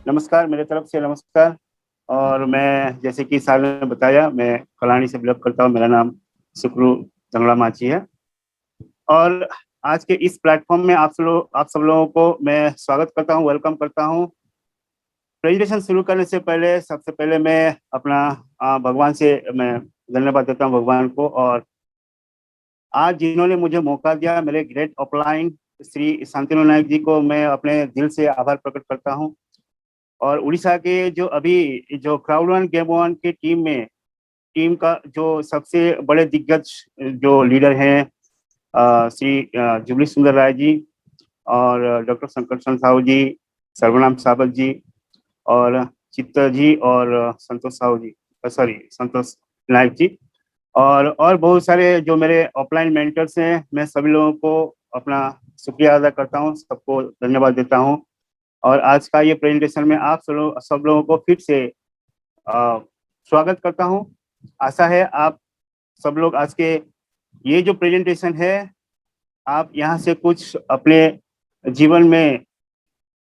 नमस्कार, मेरे तरफ से नमस्कार। और मैं जैसे कि साल ने बताया, मैं कलानी से बिलोंग करता हूँ। मेरा नाम सुक्रू जंगला माची है। और आज के इस प्लेटफॉर्म में आप सब लोगों को मैं स्वागत करता हूँ, वेलकम करता हूँ। प्रेजेंटेशन शुरू करने से पहले सबसे पहले मैं अपना भगवान से मैं धन्यवाद देता हूँ भगवान को। और आज जिन्होंने मुझे मौका दिया, मेरे ग्रेट अपलाइन श्री शांतनु नायक जी को मैं अपने दिल से आभार प्रकट करता हूँ। और उड़ीसा के जो अभी जो क्राउड वन गेम वन की टीम का जो सबसे बड़े दिग्गज जो लीडर हैं, श्री जुबली सुंदर राय जी और डॉक्टर संकर्षण साहू जी, सर्वनाम सावत जी और चित्त जी और संतोष साहू जी, सॉरी संतोष नायक जी, और बहुत सारे जो मेरे ऑफलाइन मेंटर्स हैं, मैं सभी लोगों को अपना शुक्रिया अदा करता हूँ, सबको धन्यवाद देता हूँ। और आज का ये प्रेजेंटेशन में आप सब लोगों को फिर से स्वागत करता हूँ। आशा है आप सब लोग आज के ये जो प्रेजेंटेशन है, आप यहाँ से कुछ अपने जीवन में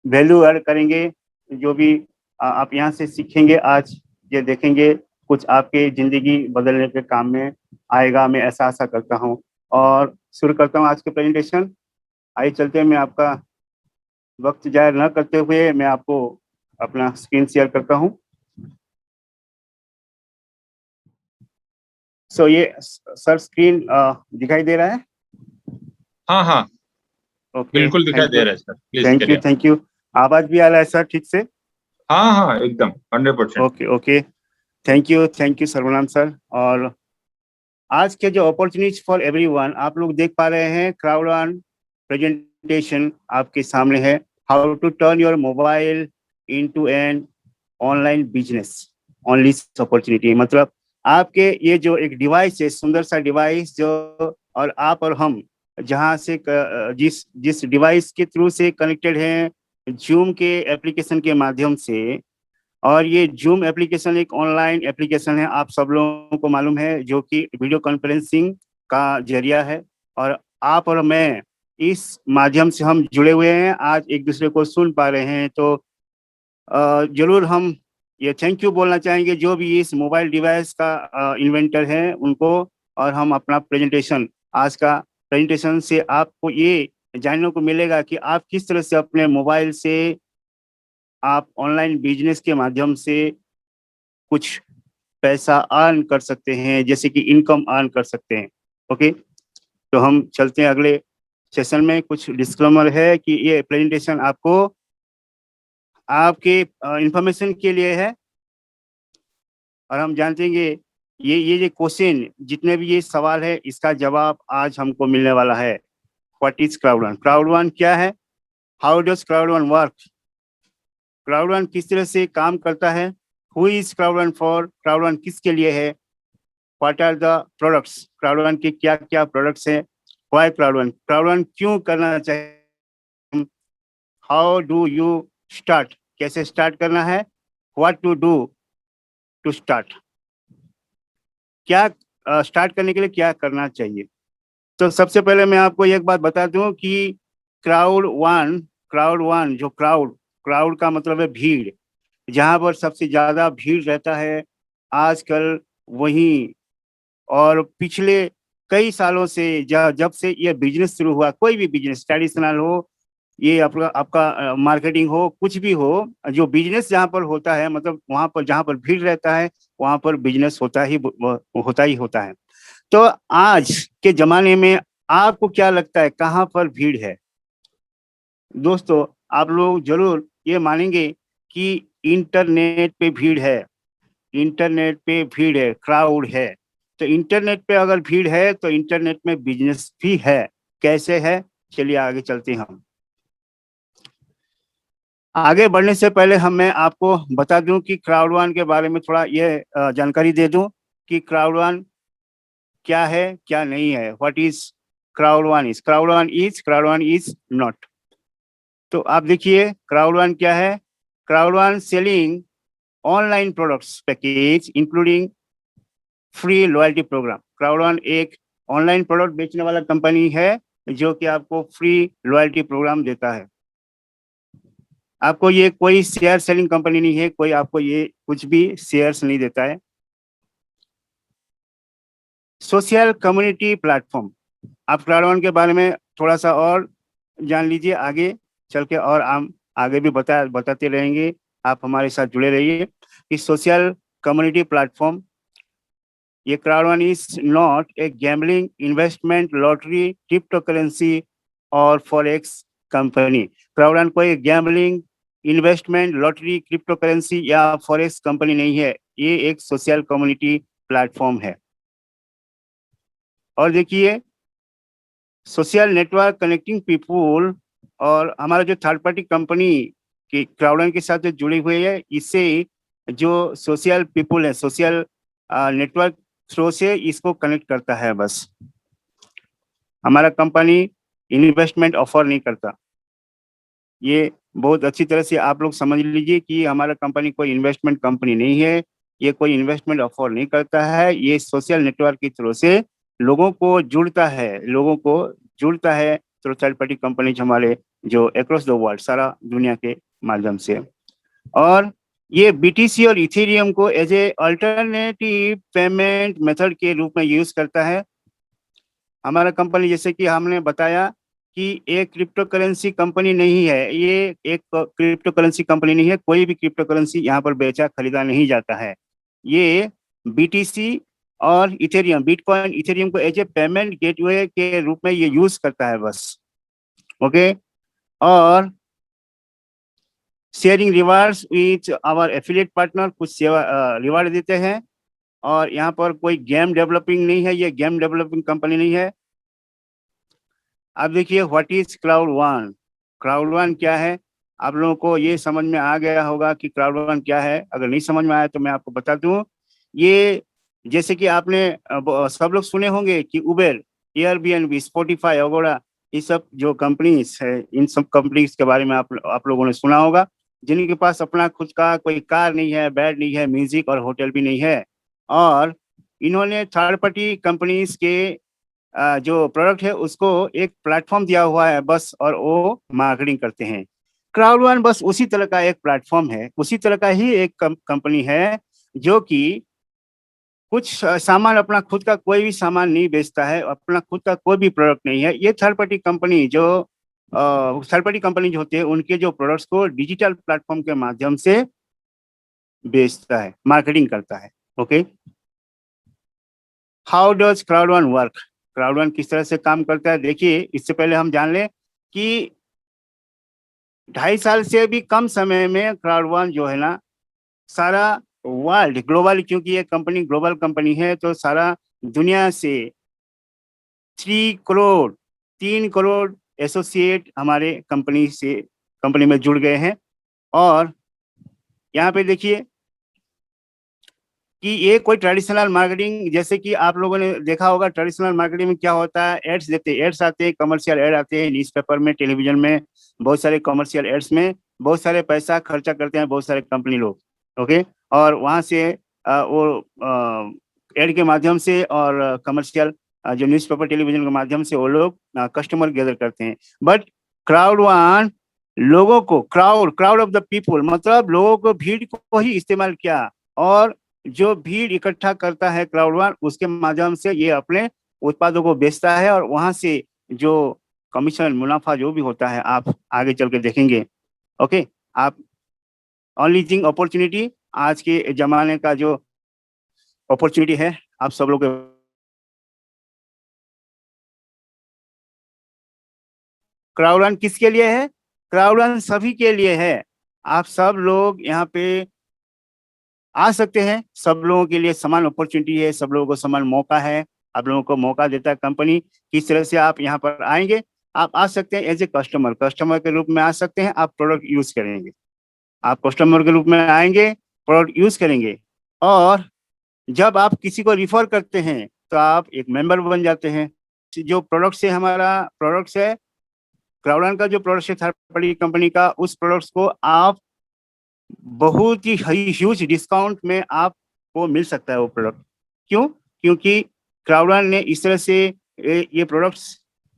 वैल्यू ऐड करेंगे। जो भी आप यहाँ से सीखेंगे, आज ये देखेंगे कुछ आपके जिंदगी बदलने के काम में आएगा, मैं ऐसा आशा करता हूँ। और शुरू करता हूँ आज के प्रेजेंटेशन। आइए चलते हैं, मैं आपका वक्त जाया न करते हुए मैं आपको अपना स्क्रीन शेयर करता हूँ। सो ये सर स्क्रीन दिखाई दे रहा है? हाँ हाँ, ओके, बिल्कुल दिखाई थैंक यू, दे रहा है सर, प्लीज करिए। Thank you. आवाज भी आ रहा है सर ठीक से? हाँ हाँ, एकदम 100%। ओके ओके, थैंक यू सर्वनाम सर। और आज के जो अपॉर्चुनिटीज फॉर एवरीवन आप लोग देख पा रहे हैं, क्राउड वन प्रेजेंटेशन आपके सामने है। How to turn your mobile into an online business only opportunity. मतलब आपके ये जो एक डिवाइस है, सुंदर सा डिवाइस जो, और आप और हम जहाँ से जिस जिस डिवाइस के थ्रू से कनेक्टेड हैं, जूम के एप्लीकेशन के माध्यम से। और ये जूम एप्लीकेशन एक ऑनलाइन एप्लीकेशन है, आप सब लोगों को मालूम है, जो कि वीडियो कॉन्फ्रेंसिंग का जरिया है। और आप और मैं इस माध्यम से हम जुड़े हुए हैं, आज एक दूसरे को सुन पा रहे हैं। तो जरूर हम ये थैंक यू बोलना चाहेंगे जो भी इस मोबाइल डिवाइस का इन्वेंटर है उनको। और हम अपना प्रेजेंटेशन, आज का प्रेजेंटेशन से आपको ये जानने को मिलेगा कि आप किस तरह से अपने मोबाइल से आप ऑनलाइन बिजनेस के माध्यम से कुछ पैसा अर्न कर सकते हैं, जैसे कि इनकम अर्न कर सकते हैं। ओके, तो हम चलते हैं अगले सेशन में। कुछ डिस्क्लेमर है कि ये प्रेजेंटेशन आपको आपके इंफॉर्मेशन के लिए है। और हम जानते हैं कि ये क्वेश्चन, जितने भी ये सवाल है, इसका जवाब आज हमको मिलने वाला है। What is Crowd One? Crowd One क्या है? How does Crowd One work? Crowd One किस तरह से काम करता है? Who is Crowd One for? Crowd One किसके लिए है? What are the products? Crowd One के क्या क्या प्रोडक्ट्स हैं? Why Crowd One? Crowd One क्यों करना चाहिए? How do you start? कैसे स्टार्ट करना है? What to do to start? क्या स्टार्ट करने के लिए क्या करना चाहिए? तो सबसे पहले मैं आपको एक बात बता दूं कि क्राउड वन जो क्राउड का मतलब है भीड़। जहां पर सबसे ज्यादा भीड़ रहता है आजकल, वहीं। और पिछले कई सालों से जब से ये बिजनेस शुरू हुआ, कोई भी बिजनेस ट्रेडिशनल हो, ये आपका आपका मार्केटिंग हो, कुछ भी हो, जो बिजनेस जहाँ पर होता है, मतलब वहां पर जहाँ पर भीड़ रहता है वहां पर बिजनेस होता है। तो आज के जमाने में आपको क्या लगता है, कहाँ पर भीड़ है? दोस्तों, आप लोग जरूर ये मानेंगे कि इंटरनेट पे भीड़ है। इंटरनेट पे भीड़ है, क्राउड है। तो इंटरनेट पे अगर भीड़ है तो इंटरनेट में बिजनेस भी है। कैसे है? चलिए आगे चलते हैं। हम आगे बढ़ने से पहले मैं आपको बता दूं कि क्राउड वन के बारे में थोड़ा ये जानकारी दे दूं कि क्राउड वन क्या है, क्या नहीं है। What is Crowd One? Is Crowd One is not. तो आप देखिए क्राउड वन क्या है। Crowd One selling online products package including free loyalty programme. Crowd One एक ऑनलाइन प्रोडक्ट बेचने वाला कंपनी है जो कि आपको फ्री लॉयल्टी प्रोग्राम देता है। आपको ये कोई शेयर सेलिंग कंपनी नहीं है, कोई आपको ये कुछ भी शेयर्स नहीं देता है। सोशल कम्युनिटी प्लेटफॉर्म, आप क्राउड के बारे में थोड़ा सा और जान लीजिए आगे चल के, और हम आगे भी बताते रहेंगे, आप हमारे साथ जुड़े रहिए। कि सोशल कम्युनिटी प्लेटफॉर्म, ये crowd is not a gambling, investment, lottery, crypto currency और फॉरेक्स कंपनी। क्राउड कोई gambling, investment, lottery, crypto currency या फॉरेक्स कंपनी नहीं है, ये एक सोशल कम्युनिटी प्लेटफॉर्म है। और देखिए, सोशल नेटवर्क कनेक्टिंग पीपुल, और हमारा जो थर्ड पार्टी कंपनी की क्राउड के साथ जो जुड़ी हुई है, इससे जो सोशल पीपुल है, सोशल नेटवर्क थ्रू से इसको कनेक्ट करता है बस। हमारा कंपनी इन्वेस्टमेंट ऑफर नहीं करता, ये बहुत अच्छी तरह से आप लोग समझ लीजिए कि हमारा कंपनी कोई इन्वेस्टमेंट कंपनी नहीं है, ये कोई इन्वेस्टमेंट ऑफर नहीं करता है, ये सोशल नेटवर्क के थ्रू से लोगों को जुड़ता है थ्रू थर्ड पार्टी कंपनी हमारे, जो अक्रॉस द वर्ल्ड, सारा दुनिया के माध्यम से। और ये बीटीसी और इथेरियम को as a alternative payment method के रूप में यूज करता है। हमारा कंपनी, जैसे कि हमने बताया कि एक क्रिप्टो करेंसी कंपनी नहीं है, ये एक क्रिप्टो करेंसी कंपनी नहीं है, कोई भी क्रिप्टो करेंसी यहाँ पर बेचा खरीदा नहीं जाता है। ये बीटीसी और इथेरियम, बिटकॉइन इथेरियम को एज ए पेमेंट गेटवे के रूप में ये यूज करता है बस। ओके। और sharing rewards with our affiliate partner, कुछ सेवा रिवार्ड देते हैं। और यहाँ पर कोई गेम डेवलपिंग नहीं है, ये गेम डेवलपिंग कंपनी नहीं है। अब देखिए, what is Crowd One. Crowd One क्या है, आप लोगों को ये समझ में आ गया होगा कि क्राउड वन क्या है। अगर नहीं समझ में आया तो मैं आपको बता दूं। ये जैसे कि आपने सब लोग सुने होंगे कि उबेर, एयरबीएनबी, स्पॉटिफाई वगैरह, ये सब जो कंपनीज है, इन सब कंपनीज के बारे में आप लोगों ने सुना होगा, जिनके पास अपना खुद का कोई कार नहीं है, बेड नहीं है, म्यूजिक और होटल भी नहीं है। और इन्होंने थर्ड पार्टी कंपनीज के जो प्रोडक्ट है उसको एक प्लेटफॉर्म दिया हुआ है बस, और वो मार्केटिंग करते हैं। क्राउड वन बस उसी तरह का एक प्लेटफॉर्म है, उसी तरह का ही एक कंपनी है, जो कि कुछ सामान, अपना खुद का कोई भी सामान नहीं बेचता है, अपना खुद का कोई भी प्रोडक्ट नहीं है। ये थर्ड पार्टी कंपनी जो होते हैं, उनके जो प्रोडक्ट्स को डिजिटल प्लेटफॉर्म के माध्यम से बेचता है, मार्केटिंग करता है। Okay. How does Crowd One work, Crowd One किस तरह से काम करता है, देखिए। इससे पहले हम जान लें कि 2.5 साल से भी कम समय में क्राउड वन जो है ना, सारा वर्ल्ड ग्लोबल, क्योंकि ये कंपनी ग्लोबल कंपनी है, तो सारा दुनिया से 3 करोड़ 3 करोड़ एसोसिएट हमारे कंपनी में जुड़ गए हैं। और यहाँ पे देखिए कि ये कोई ट्रेडिशनल मार्केटिंग, जैसे कि आप लोगों ने देखा होगा, ट्रेडिशनल मार्केटिंग में क्या होता है, एड्स देते हैं, एड्स आते हैं, कमर्शियल एड आते हैं, न्यूज़पेपर में, टेलीविजन में, बहुत सारे कमर्शियल एड्स में बहुत सारे पैसा खर्चा करते हैं बहुत सारे कंपनी लोग। ओके। और वहाँ से वो एड के माध्यम से और कमर्शियल जो न्यूज़पेपर टेलीविजन के माध्यम से वो लोग कस्टमर गैदर करते हैं। बट क्राउड वन लोगों को, क्राउड ऑफ द पीपुल, मतलब लोगों को, भीड़ को ही इस्तेमाल किया, और जो भीड़ इकट्ठा करता है क्राउड वन, उसके माध्यम से ये अपने उत्पादों को बेचता है, और वहां से जो कमीशन, मुनाफा जो भी होता है, आप आगे चल के देखेंगे। ओके। आप अनलीजिंग अपॉर्चुनिटी, आज के जमाने का जो अपॉर्चुनिटी है, आप सब लोग क्राउड वन किसके लिए है, क्राउड वन सभी के लिए है। आप सब लोग यहाँ पे आ सकते हैं, सब लोगों के लिए समान अपॉर्चुनिटी है, सब लोगों को समान मौका है। आप लोगों को मौका देता है कंपनी, किस तरह से आप यहाँ पर आएंगे। आप आ सकते हैं एज ए कस्टमर के रूप में आ सकते हैं, आप प्रोडक्ट यूज करेंगे, आप कस्टमर के रूप में आएंगे, प्रोडक्ट यूज करेंगे। और जब आप किसी को रिफर करते हैं तो आप एक मेंबर बन जाते हैं। जो प्रोडक्ट से हमारा प्रोडक्ट्स है, क्राउडन का जो प्रोडक्ट है थर्ड पार्टी कंपनी का, उस प्रोडक्ट्स को आप बहुत ही ह्यूज डिस्काउंट में आपको मिल सकता है वो प्रोडक्ट। क्यों? क्योंकि क्राउडन ने इस तरह से ये प्रोडक्ट्स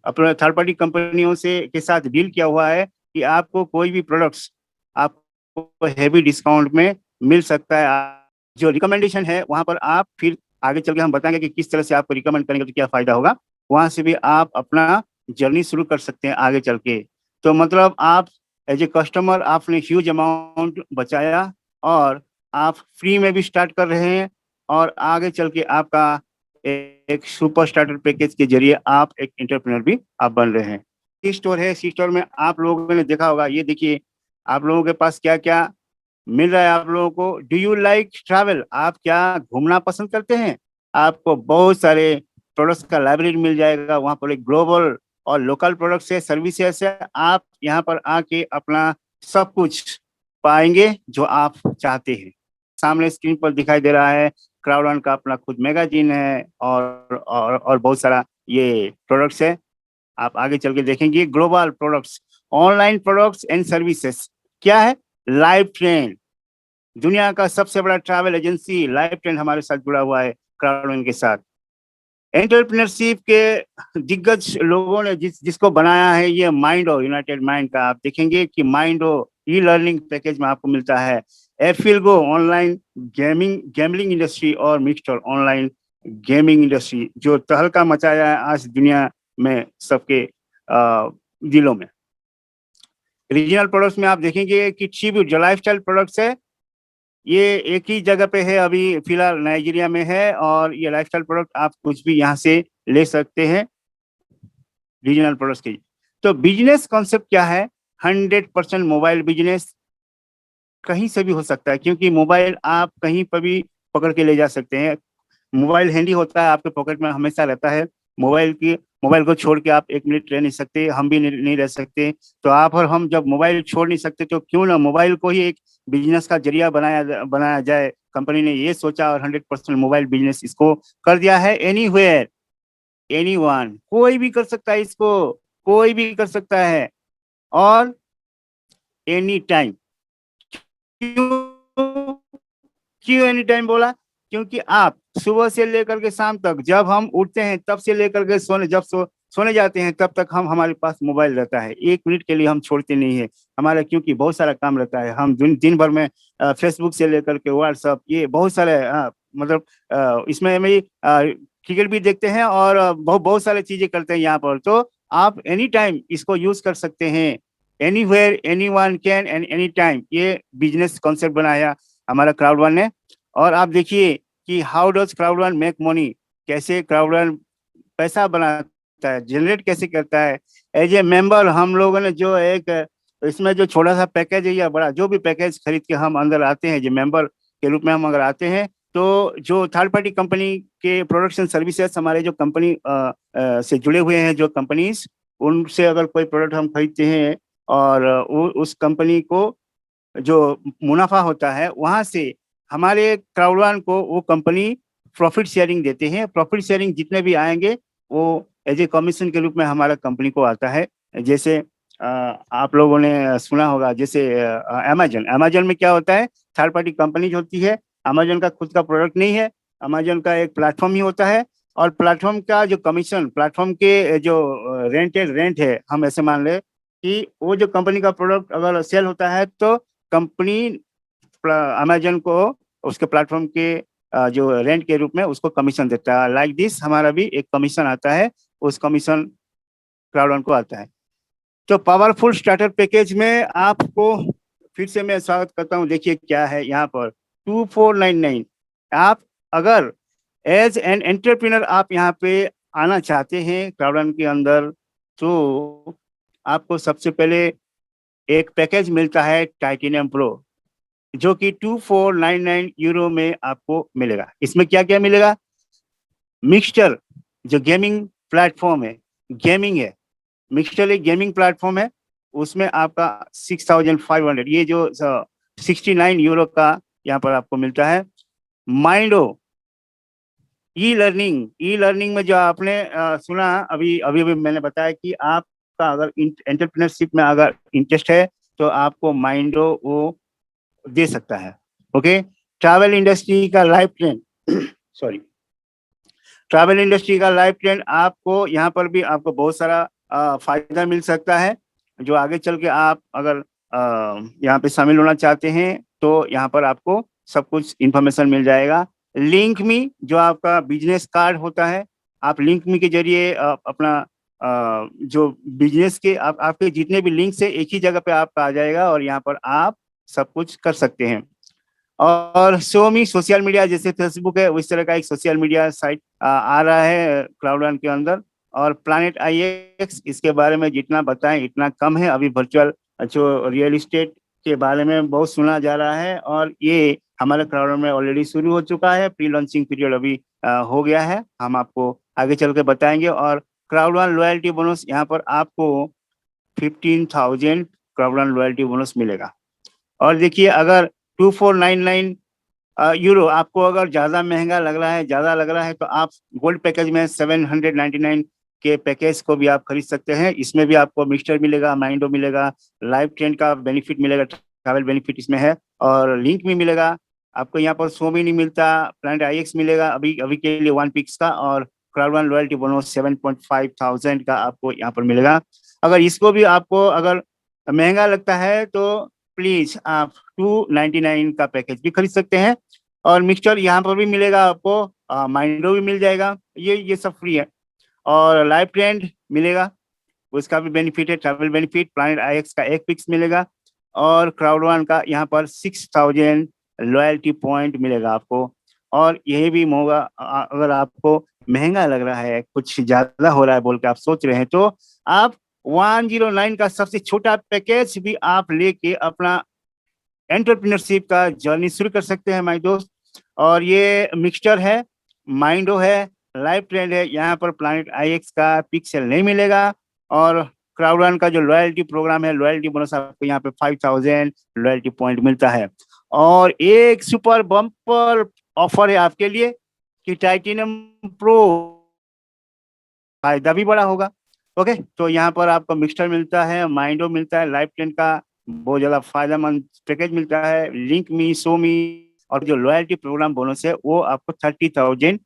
अपने थर्ड पार्टी कंपनियों से के साथ डील किया हुआ है कि आपको कोई भी प्रोडक्ट्स आपको हेवी डिस्काउंट में मिल सकता है। जो रिकमेंडेशन है वहां पर आप फिर आगे चल के हम बताएंगे कि किस तरह से आपको रिकमेंड करेंगे तो क्या फायदा होगा, वहां से भी आप अपना जर्नी शुरू कर सकते हैं आगे चल के। तो मतलब आप एज ए कस्टमर आपने ह्यूज अमाउंट बचाया और आप फ्री में भी स्टार्ट कर रहे हैं और आगे चल के आपका एक सुपर स्टार्टर पैकेज के जरिए आप एक एंटरप्रेन्योर भी आप बन रहे हैं। सी स्टोर है, सी स्टोर में आप लोगों ने देखा होगा, ये देखिए आप लोगों के पास क्या क्या मिल रहा है आप लोगों को। Do you like travel? आप क्या घूमना पसंद करते हैं? आपको बहुत सारे प्रोडक्ट्स का लाइब्रेरी मिल जाएगा वहां पर, एक ग्लोबल और लोकल प्रोडक्ट्स है, सर्विसेज है। आप यहाँ पर आके अपना सब कुछ पाएंगे जो आप चाहते हैं। सामने स्क्रीन पर दिखाई दे रहा है क्राउड का अपना खुद मैगजीन है और बहुत सारा ये प्रोडक्ट्स है। आप आगे चल के देखेंगे global products, online products and services. क्या है? लाइव ट्रेन, दुनिया का सबसे बड़ा ट्रैवल एजेंसी लाइव ट्रेन हमारे साथ जुड़ा हुआ है क्राउड के साथ। एंटरप्रेन्योरशिप के दिग्गज लोगों ने जिसको बनाया है ये माइंडो, यूनाइटेड माइंड का। आप देखेंगे कि माइंडो ई लर्निंग पैकेज में आपको मिलता है। एफिलगो ऑनलाइन गैम्बलिंग इंडस्ट्री और मिक्सचर ऑनलाइन गेमिंग इंडस्ट्री जो तहलका मचाया है आज दुनिया में सबके दिलों में। रीजनल प्रोडक्ट्स में आप देखेंगे कि ट्रिब्यूट जो लाइफस्टाइल प्रोडक्ट्स है ये एक ही जगह पे है, अभी फिलहाल नाइजीरिया में है, और ये लाइफस्टाइल प्रोडक्ट आप कुछ भी यहाँ से ले सकते हैं रीजनल प्रोडक्ट्स की। तो बिजनेस कॉन्सेप्ट क्या है? 100% मोबाइल बिजनेस कहीं से भी हो सकता है, क्योंकि मोबाइल आप कहीं पर भी पकड़ के ले जा सकते हैं। मोबाइल हैंडी होता है, आपके पॉकेट में हमेशा रहता है। मोबाइल को छोड़ के आप एक मिनट रह नहीं सकते, हम भी नहीं रह सकते। तो आप और हम जब मोबाइल छोड़ नहीं सकते तो क्यों ना मोबाइल को ही एक बिजनेस का जरिया बनाया जाए। कंपनी ने ये सोचा और 100% मोबाइल बिजनेस इसको कर दिया है। एनीवेयर एनीवन, कोई भी कर सकता है इसको, कोई भी कर सकता है, और एनी टाइम। क्यों क्यों एनी टाइम बोला? क्योंकि आप सुबह से लेकर के शाम तक, जब हम उठते हैं तब से लेकर के सोने जाते हैं तब तक हम हमारे पास मोबाइल रहता है। एक मिनट के लिए हम छोड़ते नहीं है हमारा, क्योंकि बहुत सारा काम रहता है। हम दिन भर में फेसबुक से लेकर के व्हाट्सअप, ये बहुत सारे मतलब इसमें में क्रिकेट भी देखते हैं और बहुत बहुत सारी चीजें करते हैं यहाँ पर। तो आप एनी टाइम इसको यूज कर सकते हैं। Anywhere anyone can and any time, ये बिजनेस कॉन्सेप्ट बनाया हमारा क्राउड वन ने। और आप देखिए कि how does Crowd one make money, कैसे क्राउड वन पैसा बनाता है, जनरेट कैसे करता है। एज ए मेंबर हम लोगों ने जो एक इसमें जो छोटा सा पैकेज है या बड़ा जो भी पैकेज खरीद के हम अंदर आते हैं, जो मेंबर के रूप में हम अगर आते हैं, तो जो थर्ड पार्टी कंपनी के प्रोडक्शन सर्विसेज हमारे जो कंपनी से जुड़े हुए हैं जो कंपनीज, उनसे अगर कोई प्रोडक्ट हम खरीदते हैं और उस कंपनी को जो मुनाफा होता है वहां से हमारे क्राउडवान को वो कंपनी प्रॉफिट शेयरिंग देते हैं। प्रॉफिट शेयरिंग जितने भी आएंगे वो एज ए कमीशन के रूप में हमारा कंपनी को आता है। जैसे आप लोगों ने सुना होगा, जैसे अमेजन में क्या होता है, थर्ड पार्टी कंपनी होती है। अमेजन का खुद का प्रोडक्ट नहीं है, अमेजन का एक प्लेटफॉर्म ही होता है। और प्लेटफॉर्म का जो कमीशन, प्लेटफॉर्म के जो रेंट है, हम ऐसे मान ले कि वो जो कंपनी का प्रोडक्ट अगर सेल होता है तो कंपनी अमेजन को उसके प्लेटफॉर्म के जो रेंट के रूप में उसको कमीशन देता है। लाइक दिस हमारा भी एक कमीशन आता है, उस कमीशन क्राउड को आता है। तो पावरफुल स्टार्टर पैकेज में आपको फिर से मैं स्वागत करता हूं। देखिए क्या है यहाँ पर 2499। आप अगर एज एन एंटरप्रेन्योर आप यहाँ पे आना चाहते हैं क्राउड के अंदर, तो आपको सबसे पहले एक पैकेज मिलता है टाइटेनियम प्रो, जो कि 2499 यूरो में आपको मिलेगा। इसमें क्या क्या मिलेगा? मिक्सचर जो गेमिंग प्लेटफॉर्म है, गेमिंग है, मिक्सचर एक गेमिंग प्लेटफॉर्म है, उसमें आपका 6500, ये जो 69 यूरो का यहाँ पर आपको मिलता है। माइंडो ई लर्निंग में जो आपने सुना, अभी अभी अभी मैंने बताया कि आपका अगर एंटरप्रेन्योरशिप में अगर इंटरेस्ट है तो आपको माइंडो वो दे सकता है। ओके। ट्रैवल इंडस्ट्री का life trend sorry travel industry का लाइफ ट्रेंड, आपको यहाँ पर भी आपको बहुत सारा फायदा मिल सकता है, जो आगे चल के आप अगर यहाँ पे शामिल होना चाहते हैं तो यहाँ पर आपको सब कुछ इंफॉर्मेशन मिल जाएगा। लिंक मी जो आपका बिजनेस कार्ड होता है, आप लिंक मी के जरिए अपना जो बिजनेस के आपके जितने भी लिंक्स है एक ही जगह पे आपका आ जाएगा और यहाँ पर आप सब कुछ कर सकते हैं। और शो मी सोशल मीडिया जैसे फेसबुक है उस तरह का एक सोशल मीडिया साइट आ रहा है क्लाउड के अंदर। और प्लैनेट आईएक्स इसके बारे में जितना बताएं इतना कम है। अभी वर्चुअल जो रियल एस्टेट के बारे में बहुत सुना जा रहा है और ये हमारे क्राउड में ऑलरेडी शुरू हो चुका है। प्री लॉन्चिंग पीरियड अभी हो गया है, हम आपको आगे चल के बताएंगे। और क्राउड लॉयल्टी बोनस यहाँ पर आपको 15,000 क्राउड लॉयल्टी बोनस मिलेगा। और देखिए अगर 2499 यूरो आपको अगर ज्यादा महंगा लग रहा है, ज्यादा लग रहा है तो आप गोल्ड पैकेज में 799 के पैकेज को भी आप खरीद सकते हैं। इसमें भी आपको मिक्सचर मिलेगा, माइंडो मिलेगा, लाइव ट्रेंड का बेनिफिट मिलेगा, ट्रैवल बेनिफिट इसमें है और लिंक भी मिलेगा आपको। यहाँ पर सो भी नहीं मिलता, प्लैनेट आईएक्स मिलेगा अभी अभी के लिए 1 पिक्स का और क्राउड लॉयल्टी बोनस 7,500 का आपको यहाँ पर मिलेगा। अगर इसको भी आपको अगर महंगा लगता है तो प्लीज आप 299 का पैकेज भी खरीद सकते हैं और मिक्सचर यहाँ पर भी मिलेगा आपको, माइंडो भी मिल जाएगा, ये सब फ्री है। और लाइव ट्रेंड मिलेगा, उसका भी बेनिफिट है, ट्रैवल बेनिफिट। प्लैनेट आईएक्स का 1 पिक्स मिलेगा और क्राउड वन का यहाँ पर 6,000 लॉयल्टी पॉइंट मिलेगा आपको। और यही भी होगा अगर आपको महंगा लग रहा है, कुछ ज्यादा हो रहा है बोल के आप सोच रहे हैं तो आप 109 का सबसे छोटा पैकेज भी आप लेके अपना एंटरप्रेन्योरशिप का जर्नी शुरू कर सकते हैं माय दोस्त। और ये मिक्सचर है, माइंडो है, लाइव ट्रेंड है, यहाँ पर प्लैनेट आईएक्स का पिक्सल नहीं मिलेगा। और क्राउड का जो लॉयल्टी प्रोग्राम है, लॉयल्टी बोनस आपको यहाँ पे 5,000 लॉयल्टी पॉइंट मिलता है। और एक सुपर बम्पर ऑफर है आपके लिए कि टाइटेनियम प्रो फायदा भी बड़ा होगा। ओके, तो यहाँ पर आपको मिक्सचर मिलता है, माइंडो मिलता है, लाइफ ट्रेंड का बहुत ज्यादा फायदेमंद पैकेज मिलता है, लिंक मी, शो मी। और जो लॉयल्टी प्रोग्राम बोनस है वो आपको 30,000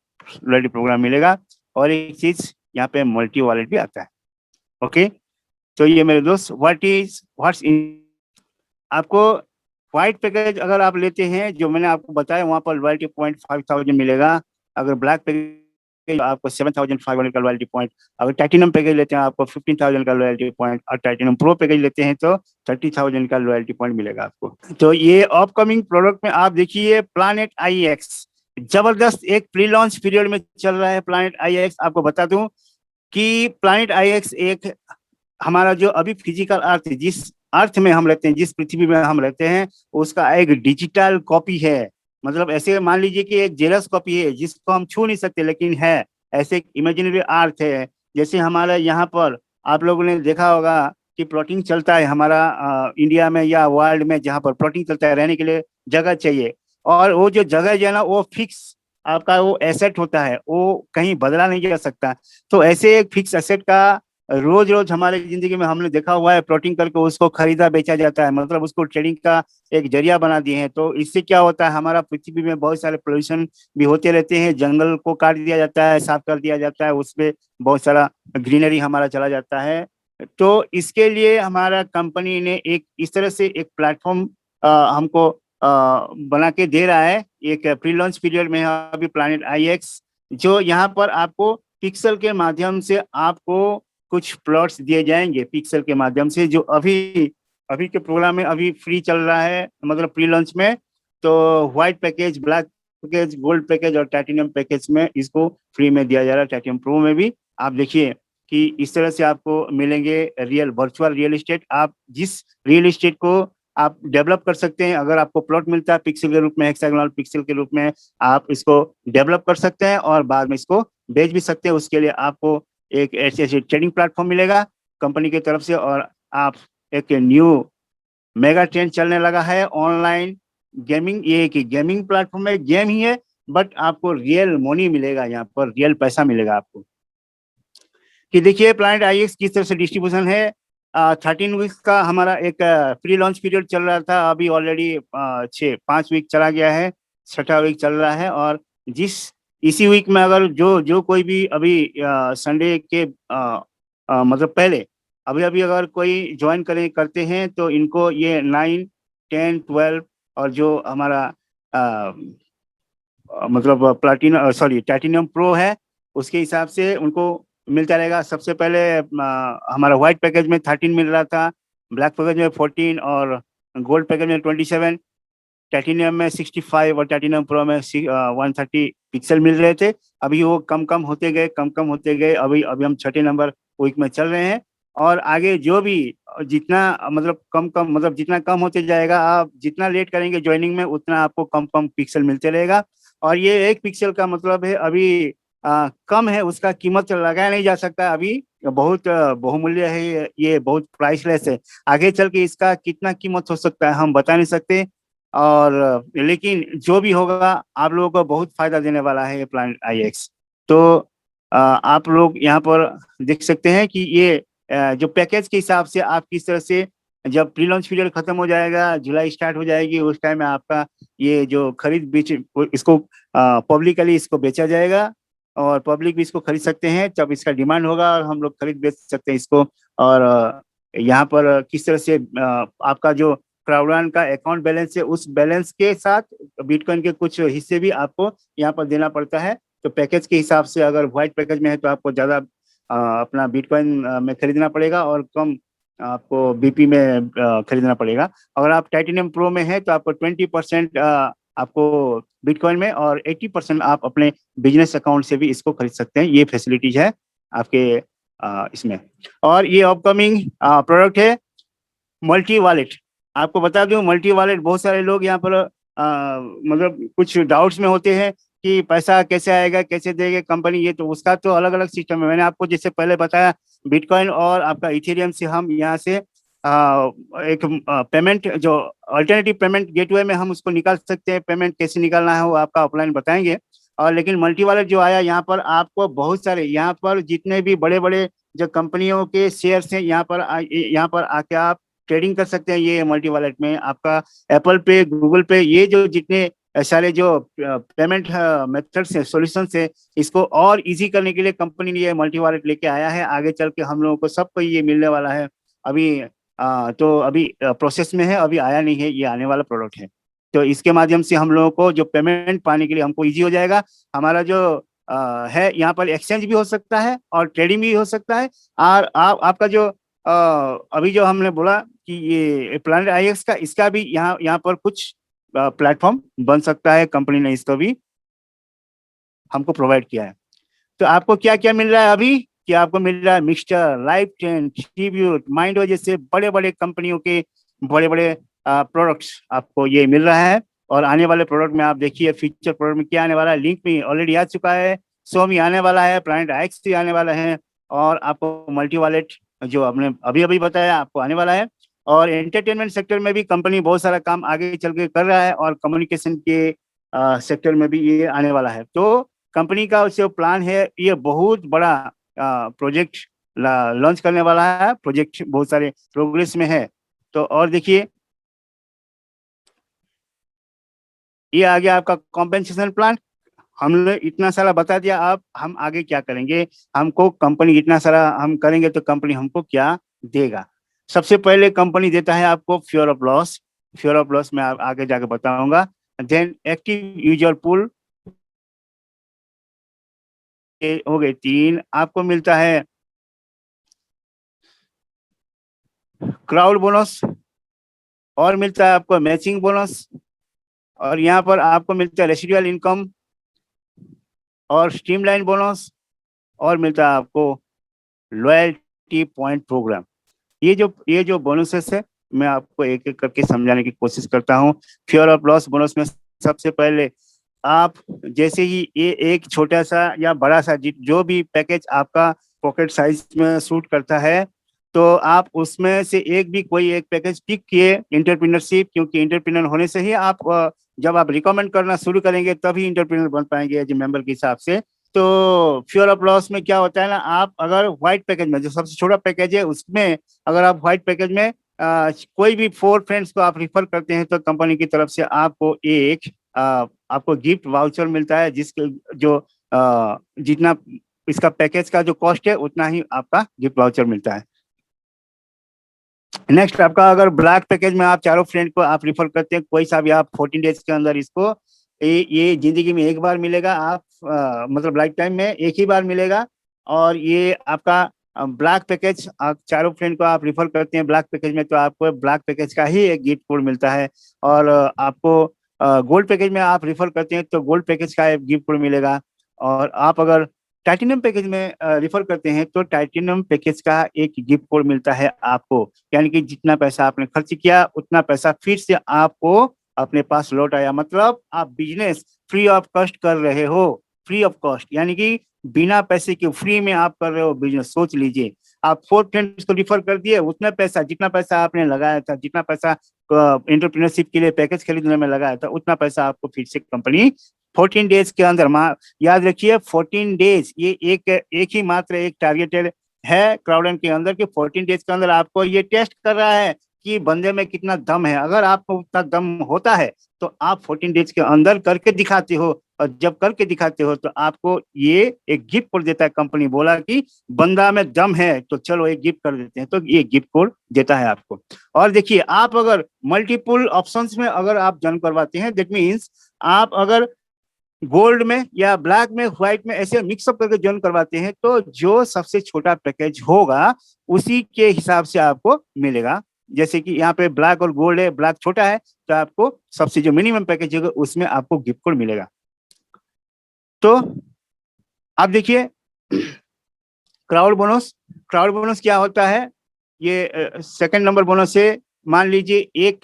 लॉयल्टी प्रोग्राम मिलेगा। और एक चीज यहाँ पे मल्टी वॉलेट भी आता है। ओके, तो ये मेरे दोस्त व्हाट्स इन आपको व्हाइट पैकेज अगर आप लेते हैं जो मैंने आपको बताया वहां पर लॉयल्टी पॉइंट 5,000 मिलेगा। अगर ब्लैक पैकेज आपको 7,500 का लॉयल्टी पॉइंट, अगर टाइटेनियम पैकेज लेते हैं आपको 15,000 का लॉयल्टी पॉइंट, और टाइटेनियम प्रो पैकेज लेते हैं तो 30,000 का लॉयल्टी पॉइंट मिलेगा आपको। तो ये अपकमिंग प्रोडक्ट में आप देखिए प्लैनेट आईएक्स जबरदस्त एक प्री लॉन्च पीरियड में चल रहा है। प्लैनेट आईएक्स आपको बता दूं कि प्लैनेट आईएक्स एक हमारा जो अभी फिजिकल अर्थ, जिस अर्थ में हम रहते हैं, जिस पृथ्वी में हम रहते हैं, उसका एक डिजिटल कॉपी है। मतलब ऐसे मान लीजिए कि एक जेरस कॉपी है जिसको हम छू नहीं सकते लेकिन है, ऐसे इमेजिनरी अर्थ है। जैसे हमारा यहाँ पर आप लोगों ने देखा होगा कि प्लॉटिंग चलता है हमारा इंडिया में या वर्ल्ड में, जहाँ पर प्लॉटिंग चलता है रहने के लिए जगह चाहिए। और वो जो जगह जो है ना वो फिक्स आपका वो एसेट होता है, वो कहीं बदला नहीं जा सकता। तो ऐसे एक फिक्स एसेट का रोज रोज हमारे जिंदगी में हमने देखा हुआ है, प्लॉटिंग करके उसको खरीदा बेचा जाता है, मतलब उसको ट्रेडिंग का एक जरिया बना दिए हैं। तो इससे क्या होता है, हमारा पृथ्वी में बहुत सारे पोल्यूशन भी होते रहते हैं, जंगल को काट दिया जाता है, साफ कर दिया जाता है, उसमें बहुत सारा ग्रीनरी हमारा चला जाता है। तो इसके लिए हमारा कंपनी ने एक इस तरह से एक प्लेटफॉर्म हमको बना के दे रहा है। एक प्री लॉन्च पीरियड में है अभी प्लैनेट आईएक्स, जो यहाँ पर आपको पिक्सल के माध्यम से आपको कुछ प्लॉट्स दिए जाएंगे पिक्सल के माध्यम से, जो अभी अभी के प्रोग्राम में अभी फ्री चल रहा है, मतलब प्री लॉन्च में। तो white package, black package, gold package और टाइटेनियम पैकेज में इसको फ्री में दिया जा रहा है। टाइटेनियम प्रो में भी आप देखिए कि इस तरह से आपको मिलेंगे रियल वर्चुअल रियल एस्टेट। आप जिस रियल एस्टेट को आप डेवलप कर सकते हैं, अगर आपको प्लॉट मिलता है पिक्सल के रूप में, हेक्सागोनल पिक्सल के रूप में, आप इसको डेवलप कर सकते हैं और बाद में इसको बेच भी सकते हैं। उसके लिए आपको एक ऐसे ट्रेडिंग प्लेटफॉर्म मिलेगा कंपनी की तरफ से। और आप एक न्यू मेगा ट्रेंड चलने लगा है ऑनलाइन गेमिंग, ये एक गेमिंग प्लेटफॉर्म है, गेम ही है बट आपको रियल मनी मिलेगा, यहाँ पर रियल पैसा मिलेगा आपको। कि देखिए प्लैनेट आईएक्स किस तरह से डिस्ट्रीब्यूशन है। 13 वीक्स का हमारा एक प्री लॉन्च पीरियड चल रहा था, अभी ऑलरेडी 5 वीक चला गया है, 6वां वीक चल रहा है। और इसी वीक में अगर जो जो कोई भी अभी संडे के मतलब पहले अभी अभी अगर कोई ज्वाइन करते हैं तो इनको ये 9, 10, 12 और जो हमारा मतलब प्लाटिनम सॉरी टाइटेनियम प्रो है उसके हिसाब से उनको मिलता रहेगा। सबसे पहले हमारा व्हाइट पैकेज में 13 मिल रहा था, ब्लैक पैकेज में 14 और गोल्ड पैकेज में 27, टाइटेनियम में 65 और टाइटेनियम प्रो में 130 पिक्सल मिल रहे थे। अभी वो कम कम होते गए, कम कम होते गए, अभी अभी हम छठे नंबर वीक में चल रहे हैं। और आगे जो भी जितना मतलब कम कम मतलब जितना कम होते जाएगा, आप जितना लेट करेंगे ज्वाइनिंग में उतना आपको कम कम पिक्सल मिलते रहेगा। और ये एक पिक्सल का मतलब है अभी कम है, उसका कीमत लगाया नहीं जा सकता अभी, बहुत बहुमूल्य है ये बहुत प्राइसलेस है। आगे चल के इसका कितना कीमत हो सकता है हम बता नहीं सकते। और लेकिन जो भी होगा आप लोगों को बहुत फायदा देने वाला है ये प्लान IX। तो आप लोग यहाँ पर देख सकते हैं कि ये जो पैकेज के हिसाब से आप किस तरह से, जब प्री लॉन्च पीरियड खत्म हो जाएगा, जुलाई स्टार्ट हो जाएगी, उस टाइम में आपका ये जो खरीद बेच इसको पब्लिकली इसको बेचा जाएगा और पब्लिक भी इसको खरीद सकते हैं जब इसका डिमांड होगा, और हम लोग खरीद बेच सकते हैं इसको। और यहाँ पर किस तरह से आपका जो क्राउडन का अकाउंट बैलेंस है उस बैलेंस के साथ बिटकॉइन के कुछ हिस्से भी आपको यहाँ पर देना पड़ता है। तो पैकेज के हिसाब से अगर व्हाइट पैकेज में है तो आपको ज़्यादा अपना बिटकॉइन में खरीदना पड़ेगा और कम आपको BP में खरीदना पड़ेगा। अगर आप टाइटेनियम प्रो में है तो आपको 20% आपको बिटकॉइन में और 80% आप अपने बिजनेस अकाउंट से भी इसको खरीद सकते हैं। ये फैसिलिटीज है आपके इसमें। और ये अपकमिंग प्रोडक्ट है मल्टी वॉलेट। आपको बता दूं मल्टी वॉलेट बहुत सारे लोग यहाँ पर मतलब कुछ डाउट्स में होते हैं कि पैसा कैसे आएगा, कैसे देंगे कंपनी, ये तो उसका तो अलग अलग सिस्टम है। मैंने आपको जैसे पहले बताया बिटकॉइन और आपका इथेरियम से हम यहाँ से एक पेमेंट जो अल्टरनेटिव पेमेंट गेटवे में हम उसको निकाल सकते हैं। पेमेंट कैसे निकालना है वो आपका ऑफलाइन बताएंगे। और लेकिन मल्टी वॉलेट जो आया यहाँ पर आपको बहुत सारे, यहाँ पर जितने भी बड़े बड़े जो कंपनियों के शेयर्स हैं यहाँ पर आके आप ट्रेडिंग कर सकते हैं। ये मल्टी वॉलेट में आपका एप्पल पे, गूगल पे, ये जो जितने सारे जो पेमेंट मेथड्स हैं, सॉल्यूशंस है, इसको और इजी करने के लिए कंपनी ने ये मल्टी वॉलेट लेके आया है। आगे चल के हम लोगों को सबको ये मिलने वाला है। अभी तो अभी प्रोसेस में है, अभी आया नहीं है, ये आने वाला प्रोडक्ट है। तो इसके माध्यम से हम लोगों को जो पेमेंट पाने के लिए हमको इजी हो जाएगा। हमारा जो है यहाँ पर एक्सचेंज भी हो सकता है और ट्रेडिंग भी हो सकता है। और आपका जो अभी जो हमने बोला कि ये प्लानिट IX का, इसका भी यहाँ यहाँ पर कुछ प्लेटफॉर्म बन सकता है। कंपनी ने इसको भी हमको प्रोवाइड किया है। तो आपको क्या क्या मिल रहा है अभी, कि आपको मिल रहा है मिक्सचर, लाइफ ट्रेंड, ट्रिब्यूट, माइंडो जैसे बड़े बड़े कंपनियों के बड़े बड़े प्रोडक्ट्स आपको ये मिल रहा है। और आने वाले प्रोडक्ट में आप देखिए फ्यूचर प्रोडक्ट में क्या आने वाला है। लिंक में ऑलरेडी आ चुका है, सोमी आने वाला है, प्लानिट IX भी आने वाला है, और आपको मल्टी वॉलेट जो आपने अभी अभी बताया आपको आने वाला है। और एंटरटेनमेंट सेक्टर में भी कंपनी बहुत सारा काम आगे चल के कर रहा है, और कम्युनिकेशन के सेक्टर में भी ये आने वाला है। तो कंपनी का जो प्लान है ये बहुत बड़ा प्रोजेक्ट लॉन्च करने वाला है। प्रोजेक्ट बहुत सारे प्रोग्रेस में है। तो और देखिए ये आ गया आपका कॉम्पेंसेशन प्लान। हमने इतना सारा बता दिया, अब हम आगे क्या करेंगे, हमको कंपनी इतना सारा हम करेंगे तो कंपनी हमको क्या देगा। सबसे पहले कंपनी देता है आपको फ्योर ऑफ लॉस। फ्योर ऑफ लॉस में आप आगे जाके बताऊंगा। देन एक्टिव यूजर पूल हो गए 3। आपको मिलता है क्राउड बोनस, और मिलता है आपको मैचिंग बोनस, और यहाँ पर आपको मिलता है रेसिडुअल इनकम और स्ट्रीमलाइन बोनस, और मिलता है आपको लॉयल्टी पॉइंट प्रोग्राम। ये जो बोनसेस है मैं आपको एक एक करके समझाने की कोशिश करता हूँ। फ्योर ऑफ लॉस बोनस में सबसे पहले आप जैसे ही ये एक छोटा सा या बड़ा सा जो भी पैकेज आपका पॉकेट साइज में सूट करता है, तो आप उसमें से एक भी कोई एक पैकेज पिक किए एंटरप्रेन्योरशिप, क्योंकि एंटरप्रेन्योर होने से ही आप जब आप रिकमेंड करना शुरू करेंगे तभी एंटरप्रेन्योर बन पाएंगे एज ए मेंबर के हिसाब से। तो फ्योर ऑफ लॉस में क्या होता है ना, आप अगर व्हाइट पैकेज में जो सबसे छोटा पैकेज है उसमें अगर आप व्हाइट पैकेज में कोई भी 4 फ्रेंड्स को आप रिफर करते हैं तो कंपनी की तरफ से आपको एक आपको गिफ्ट वाउचर मिलता है, जिसके जो जितना इसका पैकेज का जो कॉस्ट है उतना ही आपका गिफ्ट वाउचर मिलता है। नेक्स्ट आपका अगर ब्लैक पैकेज में आप चारों फ्रेंड को आप रिफर करते हैं, कोई सा भी आप 14 डेज के अंदर इसको, ये जिंदगी में एक बार मिलेगा, आप मतलब लाइफ टाइम में एक ही बार मिलेगा। और ये आपका ब्लैक पैकेज, आप चारों फ्रेंड को आप रिफर करते हैं ब्लैक पैकेज में, तो आपको ब्लैक पैकेज का ही एक गिफ्ट कोड मिलता है। और आपको गोल्ड पैकेज में आप रिफर करते हैं तो गोल्ड पैकेज का एक गिफ्ट कोड मिलेगा। और आप अगर टाइटेनियम पैकेज में रिफर करते हैं तो टाइटेनियम पैकेज का एक गिफ्ट कोड मिलता है आपको। यानी कि जितना पैसा आपने खर्च किया उतना पैसा फिर से आपको अपने पास लौट आया, मतलब आप बिजनेस फ्री ऑफ कॉस्ट कर रहे हो। फ्री ऑफ कॉस्ट यानी कि बिना पैसे के फ्री में आप कर रहे हो बिजनेस। सोच लीजिए, आप 4 फ्रेंड्स को रिफर कर दिए, उतना पैसा जितना पैसा आपने लगाया था, जितना पैसा एंटरप्रेन्योरशिप के लिए पैकेज खरीदने में लगाया था, उतना पैसा आपको फिर से कंपनी 14 डेज के अंदर, याद रखिए 14 डेज, ये एक ही मात्र एक टारगेटेड है क्राउडन के अंदर कि 14 डेज के अंदर आपको ये टेस्ट कर रहा है कि बंदे में कितना दम है। अगर आपको उतना दम होता है तो आप 14 डेज के अंदर करके दिखाते हो, और जब करके दिखाते हो तो आपको ये एक गिफ्ट कोड देता है। कंपनी बोला कि बंदा में दम है तो चलो एक गिफ्ट कर देते हैं, तो ये गिफ्ट कोड देता है आपको। और देखिए, आप अगर मल्टीपल ऑप्शंस में अगर आप ज्वाइन करवाते हैं, दैट मीन्स आप अगर गोल्ड में या ब्लैक में व्हाइट में ऐसे मिक्सअप करके ज्वाइन करवाते हैं, तो जो सबसे छोटा पैकेज होगा उसी के हिसाब से आपको मिलेगा। जैसे कि यहाँ पे ब्लैक और गोल्ड है, ब्लैक छोटा है तो आपको सबसे जो मिनिमम पैकेज होगा उसमें आपको गिफ्ट कोड मिलेगा। तो आप देखिए, क्राउड बोनस क्या होता है। ये सेकंड नंबर बोनस है। मान लीजिए एक,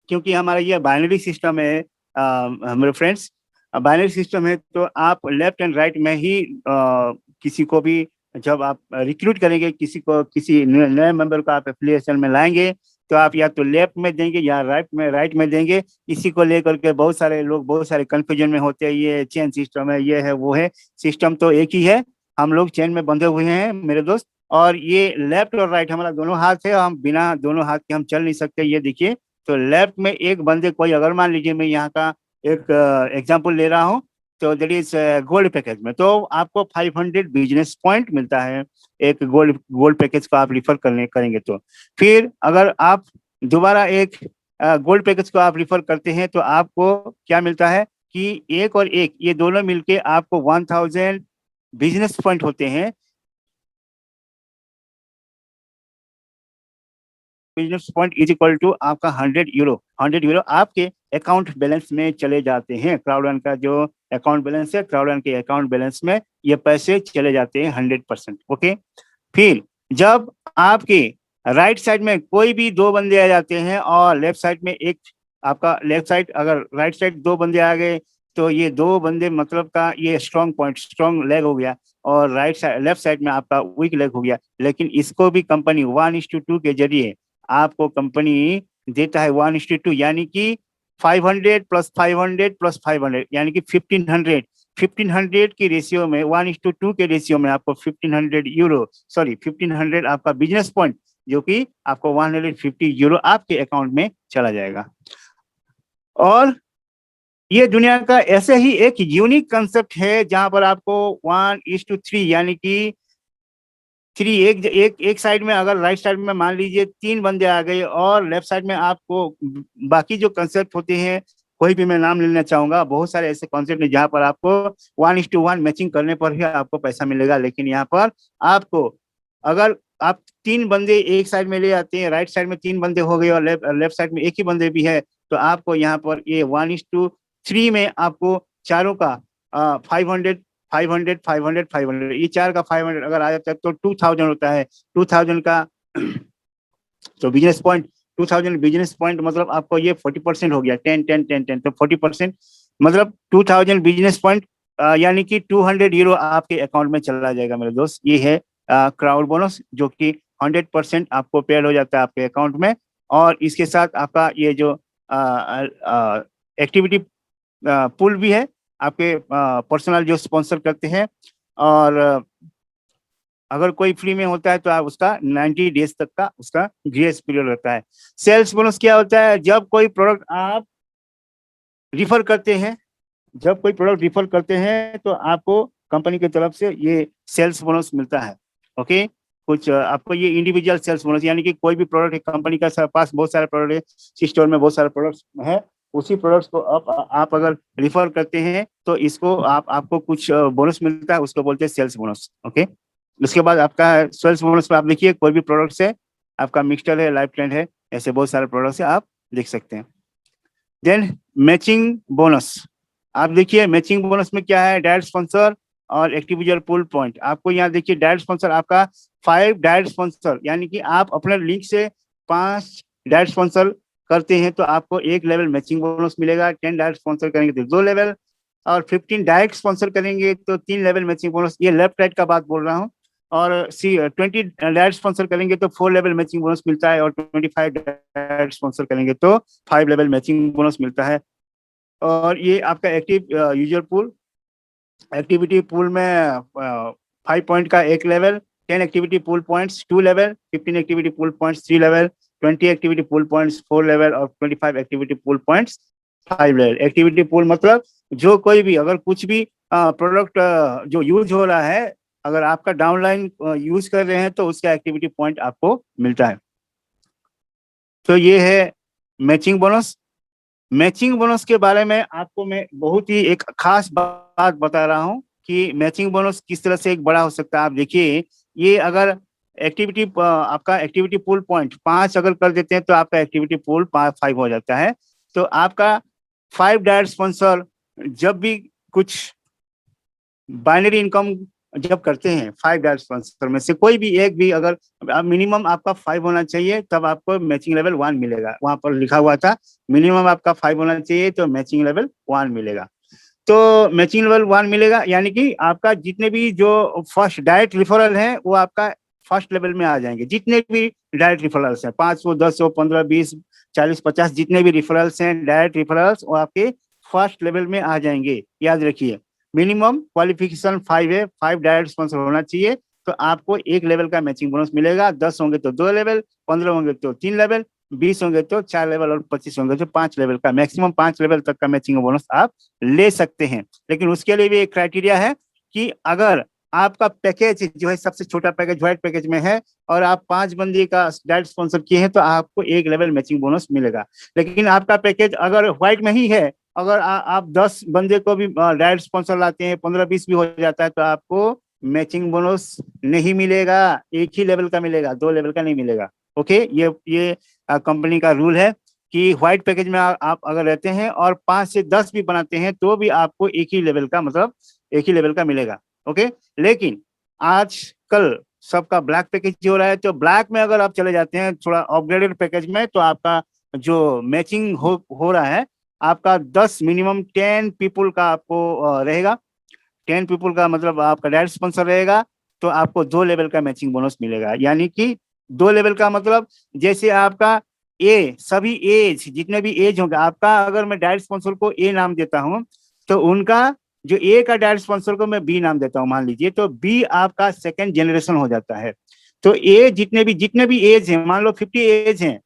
क्योंकि हमारा ये बाइनरी सिस्टम है हमारे फ्रेंड्स, बाइनरी सिस्टम है, तो आप लेफ्ट एंड राइट में ही किसी को भी जब आप रिक्रूट करेंगे, किसी को, किसी नए मेंबर को आप एफिलिएशन में लाएंगे, तो आप या तो लेफ्ट में देंगे या राइट में देंगे। इसी को लेकर के बहुत सारे लोग बहुत सारे कंफ्यूजन में होते हैं, ये चेन सिस्टम है, ये है वो है। सिस्टम तो एक ही है, हम लोग चेन में बंधे हुए हैं मेरे दोस्त। और ये लेफ्ट और राइट हमारा दोनों हाथ है, हम बिना दोनों हाथ के हम चल नहीं सकते। ये देखिए, तो लेफ्ट में एक बंदे कोई, अगर मान लीजिए मैं यहाँ का एक एग्जांपल ले रहा हूँ, तो दैट इज गोल्ड पैकेज में तो आपको 500 बिजनेस पॉइंट मिलता है। एक गोल्ड गोल्ड पैकेज को आप रिफर करने करेंगे तो फिर अगर आप दोबारा एक गोल्ड पैकेज को आप रिफर करते हैं तो आपको क्या मिलता है कि एक और एक ये दोनों मिलके आपको 1000 बिजनेस पॉइंट होते हैं। Business point is equal to आपका 100 यूरो। 100 यूरो आपके अकाउंट बैलेंस में चले जाते हैं। क्राउडन का जो अकाउंट बैलेंस है, क्राउडन के अकाउंट बैलेंस में ये पैसे चले जाते हैं 100%। ओके, फिर जब आपके राइट साइड में कोई भी दो बंदे आ जाते हैं और लेफ्ट साइड में एक, आपका लेफ्ट साइड अगर राइट साइड दो बंदे आ गए, तो ये दो बंदे मतलब का ये स्ट्रॉन्ग पॉइंट, स्ट्रॉन्ग लेग हो गया, और राइट साइड लेफ्ट साइड में आपका वीक लेग हो गया। लेकिन इसको भी कंपनी 1:2 के जरिए आपको कंपनी देता है 1:2, यानी कि 500 प्लस 500 प्लस 500 यानी कि 1500। 1500 की रेशियो में, 1:2 के रेशियो में आपको 1500 यूरो, सॉरी 1500 आपका बिजनेस पॉइंट, जो कि आपको 150 यूरो आपके अकाउंट में चला जाएगा। और ये दुनिया का ऐसे ही एक यूनिक कंसेप्ट है जहां पर आपको 1:3 यानी कि थ्री, एक साइड में अगर राइट साइड में मान लीजिए 3 बंदे आ गए, और लेफ्ट साइड में आपको बाकी जो कंसेप्ट होते हैं, कोई भी मैं नाम लेना चाहूंगा, बहुत सारे ऐसे कॉन्सेप्ट हैं जहां पर आपको 1:1 मैचिंग करने पर ही आपको पैसा मिलेगा। लेकिन यहाँ पर आपको, अगर आप 3 बंदे एक साइड में ले आते हैं, राइट साइड में 3 बंदे हो गए और लेफ्ट साइड में एक ही बंदे भी है, तो आपको यहाँ पर ये 1:3 में आपको चारों का 500 500 500 500, ये चार का 500 अगर आ जाता है तो 2000 होता है। 2000 का तो बिजनेस पॉइंट, 2000 बिजनेस पॉइंट मतलब आपको ये 40% हो गया, 10 10 10 10, तो 40% मतलब 2000 बिजनेस पॉइंट, यानी कि 200 यूरो आपके अकाउंट में चला जाएगा मेरे दोस्त। ये है क्राउड बोनस, जो कि 100% आपको पेड हो जाता है आपके अकाउंट में। और इसके साथ आपका ये जो एक्टिविटी पुल भी है, आपके पर्सनल जो स्पॉन्सर करते हैं। और अगर कोई फ्री में होता है तो आप उसका 90 डेज तक का उसका ग्रेस पीरियड रहता है। सेल्स बोनस क्या होता है, जब कोई प्रोडक्ट आप रिफर करते हैं, जब कोई प्रोडक्ट रिफर करते हैं तो आपको कंपनी की तरफ से ये सेल्स बोनस मिलता है। ओके, कुछ आपको ये इंडिविजुअल सेल्स बोनस, यानी कि कोई भी प्रोडक्ट है, कंपनी का पास बहुत सारे प्रोडक्ट है, स्टोर में बहुत सारे प्रोडक्ट्स है, उसी प्रोडक्ट्स को आप अगर रिफर करते हैं तो इसको आपको कुछ बोनस मिलता है, उसको बोलते हैं सेल्स बोनस। ओके, उसके बाद आपका सेल्स बोनस में आप देखिए कोई भी प्रोडक्ट्स है, आपका मिक्सचर है, लाइफ प्लान है, ऐसे बहुत सारे प्रोडक्ट्स है, आप देख सकते हैं। देन मैचिंग बोनस, आप देखिए मैचिंग बोनस में क्या है, डायरेक्ट स्पॉन्सर और इंडिविजुअल पूल पॉइंट। आपको यहाँ देखिए डायरेक्ट स्पॉन्सर आपका 5 डायरेक्ट स्पॉन्सर, यानी कि आप अपने लिंक से 5 डायरेक्ट स्पॉन्सर करते हैं तो आपको 1 लेवल मैचिंग बोनस मिलेगा। 10 डायरेक्ट स्पॉन्सर करेंगे तो 2 लेवल, और 15 डायरेक्ट स्पॉन्सर करेंगे तो 3 लेवल मैचिंग बोनस। ये लेफ्ट राइट का बात बोल रहा हूँ। और 20 डायरेक्ट स्पॉन्सर करेंगे तो 4 लेवल मैचिंग बोनस मिलता है, और 25 डायरेक्ट स्पॉन्सर करेंगे तो 5 लेवल मैचिंग बोनस मिलता है। और ये आपका active user pool, activity pool में 5 पॉइंट का 1 level, 10 activity pool points 2 level, 15 activity pool points 3 level, 20 activity pool points 4 level, और 25 activity pool points 5 level. Activity pool मतलब जो कोई भी अगर कुछ भी प्रोडक्ट जो यूज हो रहा है, अगर आपका डाउनलाइन यूज कर रहे हैं तो उसका एक्टिविटी पॉइंट आपको मिलता है। तो ये है मैचिंग बोनस। मैचिंग बोनस के बारे में आपको मैं बहुत ही एक खास बात बता रहा हूँ कि मैचिंग बोनस किस तरह से एक बड़ा हो सकता है। आप देखिए, ये अगर एक्टिविटी आपका एक्टिविटी पूल पॉइंट 5 अगर कर देते हैं तो आपका एक्टिविटी पूल 5 हो जाता है। तो आपका 5 डायरेक्ट स्पॉन्सर जब भी कुछ बाइनरी इनकम जब करते हैं, 5 डायरेक्ट स्पॉन्सर में से कोई भी एक भी अगर मिनिमम आपका 5 होना चाहिए तब आपको मैचिंग लेवल 1 मिलेगा। वहां पर लिखा हुआ था मिनिमम आपका 5 होना चाहिए तो मैचिंग लेवल 1 मिलेगा। तो मैचिंग लेवल 1 मिलेगा, यानी कि आपका जितने भी जो फर्स्ट डायरेक्ट रिफरल है वो आपका फर्स्ट लेवल में आ जाएंगे। जितने भी डायरेक्ट रिफरल्स हैं, 500, 10, 15, 20, 40, 50 जितने भी रिफरल्स हैं, डायरेक्ट रिफरल्स, वो आपके फर्स्ट लेवल में आ जाएंगे। याद रखिए, मिनिमम क्वालिफिकेशन 5 है, 5 डायरेक्ट स्पॉन्सर होना चाहिए तो आपको 1 लेवल का मैचिंग बोनस मिलेगा। 10 होंगे तो 2 लेवल, 15 होंगे तो 3 लेवल, 20 होंगे तो 4 लेवल, और 25 होंगे तो 5 लेवल का, मैक्सिमम 5 लेवल तक का मैचिंग बोनस आप ले सकते हैं। लेकिन उसके लिए भी एक क्राइटेरिया है कि अगर आपका पैकेज जो है सबसे छोटा पैकेज व्हाइट पैकेज में है और आप 5 बंदी का डायरेक्ट स्पॉन्सर किए हैं तो आपको 1 लेवल मैचिंग बोनस मिलेगा। लेकिन आपका पैकेज अगर व्हाइट में ही है, अगर आप 10 बंदे को भी डायरेक्ट स्पॉन्सर लाते हैं, 15-20 भी हो जाता है तो आपको मैचिंग बोनस नहीं मिलेगा, 1 ही लेवल का मिलेगा, 2 लेवल का नहीं मिलेगा। ओके, ये कंपनी का रूल है कि व्हाइट पैकेज में आप अगर रहते हैं और 5 से 10 भी बनाते हैं तो भी आपको 1 ही लेवल का, मतलब 1 ही लेवल का मिलेगा। ओके, लेकिन आज कल सबका ब्लैक पैकेज हो रहा है, तो ब्लैक में अगर आप चले जाते हैं थोड़ा अपग्रेडेड पैकेज में, तो आपका जो मैचिंग हो रहा है, आपका 10 मिनिमम 10 पीपुल का आपको रहेगा। 10 पीपुल का मतलब आपका डायरेक्ट स्पॉन्सर रहेगा तो आपको 2 लेवल का मैचिंग बोनस मिलेगा। यानी कि 2 लेवल का मतलब जैसे आपका सभी एज, जितने भी एज होंगे आपका, अगर मैं डायरेक्ट स्पॉन्सर को ए नाम देता हूं तो उनका जो ए का डायरेक्ट स्पॉन्सर को मैं बी नाम देता हूं मान लीजिए, तो बी आपका सेकंड जनरेशन हो जाता है। तो ए जितने भी एज है, मान लो 50 एज हैं,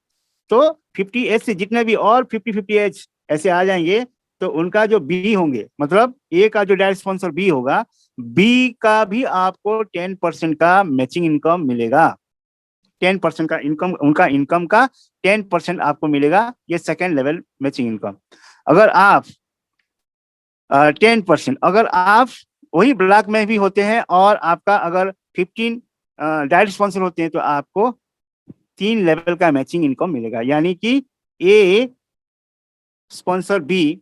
तो 50 एज से जितने भी और 50 एज ऐसे आ जाएंगे तो उनका जो बी होंगे, मतलब ए का जो डायरेक्ट स्पॉन्सर बी होगा, बी का भी आपको 10% का मैचिंग इनकम मिलेगा। 10% का इनकम, उनका इनकम का 10% आपको मिलेगा। ये सेकेंड लेवल मैचिंग इनकम। अगर आप 10%, अगर आप वही ब्लैक में भी होते हैं और आपका अगर 15 डायरेक्ट स्पॉन्सर होते हैं तो आपको 3 लेवल का मैचिंग इनकम मिलेगा। यानी कि ए स्पॉन्सर बी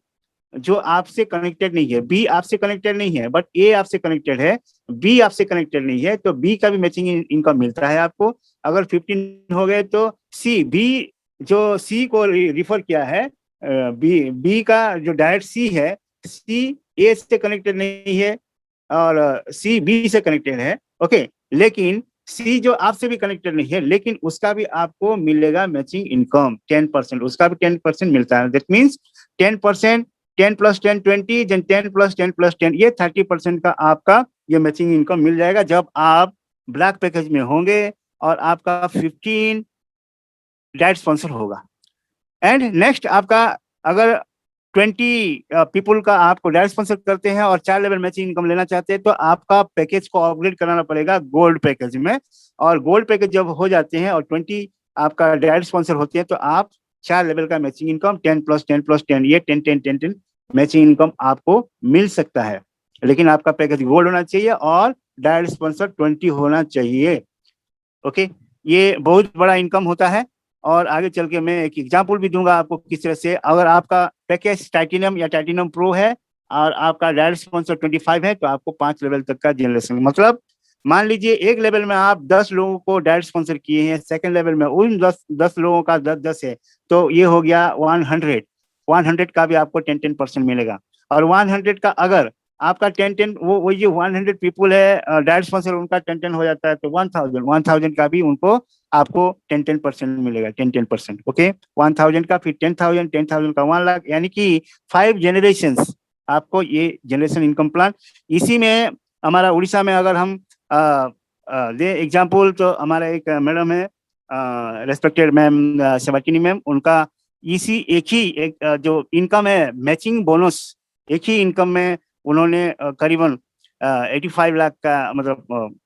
जो आपसे कनेक्टेड नहीं है, बी आपसे कनेक्टेड नहीं है, बट ए आपसे कनेक्टेड है, बी आपसे कनेक्टेड नहीं है, तो बी का भी मैचिंग इनकम मिलता है आपको। अगर 15 हो गए तो सी, बी जो सी को रिफर किया है, बी का जो डायरेक्ट सी है, सी ए से कनेक्टेड नहीं है और सी बी से कनेक्टेड है। ओके, लेकिन सी जो आपसे भी कनेक्टेड नहीं है, लेकिन उसका भी आपको मिलेगा मैचिंग इनकम 10%, उसका भी 10% मिलता है। दैट मीन्स 10%, 10 + 10 20, 10 + 10 + 10, ये 30% का आपका ये मैचिंग इनकम मिल जाएगा जब आप ब्लैक पैकेज में होंगे और आपका 15 डायरेक्ट स्पॉन्सर होगा। एंड नेक्स्ट आपका अगर 20 पीपल का आपको डायरेक्ट स्पॉन्सर करते हैं और 4 लेवल मैचिंग इनकम लेना चाहते हैं, तो आपका पैकेज को अपग्रेड कराना पड़ेगा गोल्ड पैकेज में। और गोल्ड पैकेज जब हो जाते हैं और 20 आपका डायरेक्ट स्पॉन्सर होते हैं, तो आप 4 लेवल का मैचिंग इनकम 10+10+10, ये 10-10-10-10 मैचिंग इनकम आपको मिल सकता है। लेकिन आपका पैकेज गोल्ड होना चाहिए और डायरेक्ट स्पॉन्सर 20 होना चाहिए। ओके, ये बहुत बड़ा इनकम होता है। और आगे चल के मैं एक एग्जांपल भी दूंगा आपको किस तरह से। अगर आपका पैकेज टाइटेनियम या टाइटेनियम प्रो है और आपका डायरेक्ट स्पॉन्सर 25 है, तो आपको 5 लेवल तक का जनरेशन, मतलब मान लीजिए एक लेवल में आप 10 लोगों को डायरेक्ट स्पॉन्सर किए हैं, सेकंड लेवल में उन 10 लोगों का 10-10 है, तो ये हो गया 100 का भी आपको 10-10% मिलेगा। और 100 का अगर आपका 10-10 वो जो 100 पीपल है डायरेक्ट स्पॉन्सर, उनका 10-10 हो जाता है, तो 1000 का भी उनको आपको 10-10% मिलेगा, 10-10%। ओके, 1000 का, फिर 10,000, 10,000 का 1 लाख, यानी कि 5 जनरेशंस आपको ये जनरेशन इनकम प्लान। इसी में हमारा उड़ीसा में अगर हम दे एग्जाम्पल, तो हमारा एक मैडम है रेस्पेक्टेड मैम सेवाकिनी मैम, उनका इसी एक जो इनकम है मैचिंग बोनस, एक ही इनकम में उन्होंने करीबन 85 लाख का मतलब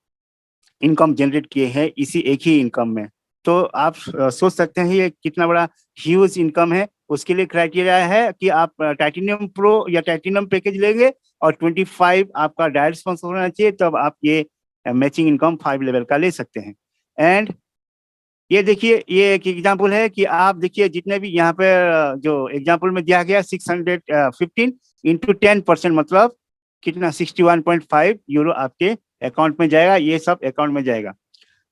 इनकम जनरेट किए हैं इसी एक ही इनकम में। तो आप सोच सकते हैं ये कितना बड़ा ह्यूज इनकम है। उसके लिए क्राइटेरिया है कि आप टाइटेनियम प्रो या टाइटेनियम पैकेज लेंगे और 25 आपका डायरेक्ट स्पॉन्सर होना चाहिए, तब आप ये मैचिंग इनकम 5 लेवल का ले सकते हैं। एंड ये देखिए, ये एक एग्जांपल है कि आप देखिए जितने भी यहाँ पे जो एग्जांपल में दिया गया 615 इंटू 10%, मतलब कितना 61.5 यूरो आपके अकाउंट में जाएगा, ये सब अकाउंट में जाएगा।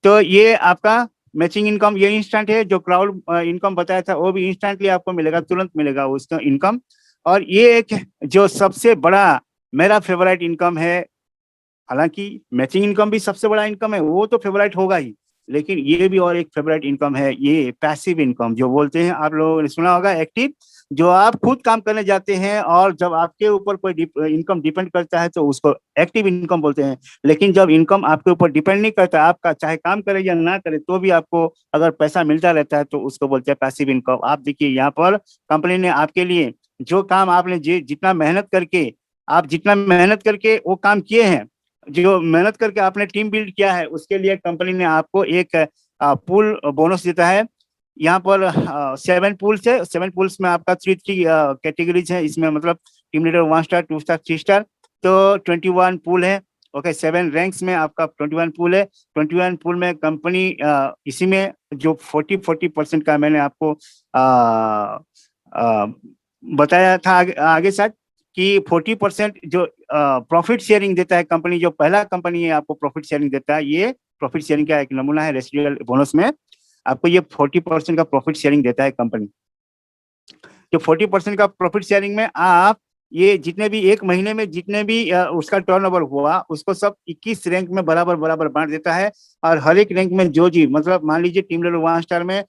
तो ये आपका मैचिंग इनकम ये इंस्टेंट है। जो क्राउड इनकम बताया था वो भी इंस्टेंटली आपको मिलेगा, तुरंत मिलेगा उसका इनकम। और ये एक जो सबसे बड़ा मेरा फेवरेट इनकम है, हालांकि मैचिंग इनकम भी सबसे बड़ा इनकम है, वो तो फेवरेट होगा ही, लेकिन ये भी और एक फेवरेट इनकम है, ये पैसिव इनकम जो बोलते हैं, आप लोगों ने सुना होगा एक्टिव, जो आप खुद काम करने जाते हैं और जब आपके ऊपर कोई इनकम डिपेंड करता है तो उसको एक्टिव इनकम बोलते हैं। लेकिन जब इनकम आपके ऊपर डिपेंड नहीं करता, आपका चाहे काम करे या ना करे तो भी आपको अगर पैसा मिलता रहता है, तो उसको बोलते हैं पैसिव इनकम। आप देखिए यहाँ पर कंपनी ने आपके लिए जो काम आपने जितना मेहनत करके वो काम किए हैं, जो मेहनत करके आपने टीम बिल्ड किया है, उसके लिए कंपनी ने आपको एक पूल बोनस देता है। यहाँ पर 7 पूल्स है, 7 पूल्स में आपका 3 कैटेगरीज है इसमें, मतलब team leader 1 star, 2 star, 3 star, तो 21 पूल है। ओके, 7 रैंक्स में आपका 21 पूल है। 21 पूल में कंपनी इसी में जो 40% का मैंने आपको बताया था आगे साथ कि 40% जो प्रॉफिट शेयरिंग देता है कंपनी, जो पहला कंपनी है आपको प्रॉफिट शेयरिंग देता है, ये प्रॉफिट शेयरिंग का एक नमूना है। रेसिडुअल बोनस में आपको ये 40% का प्रॉफिट शेयरिंग देता है कंपनी। जो 40% का प्रॉफिट शेयरिंग में आप ये जितने भी एक महीने में जितने भी उसका टर्नओवर हुआ, उसको सब 21 रैंक में बराबर बराबर बांट देता है। और हर एक रैंक में जो जी, मतलब मान लीजिए टीम लीडर 1 स्टार में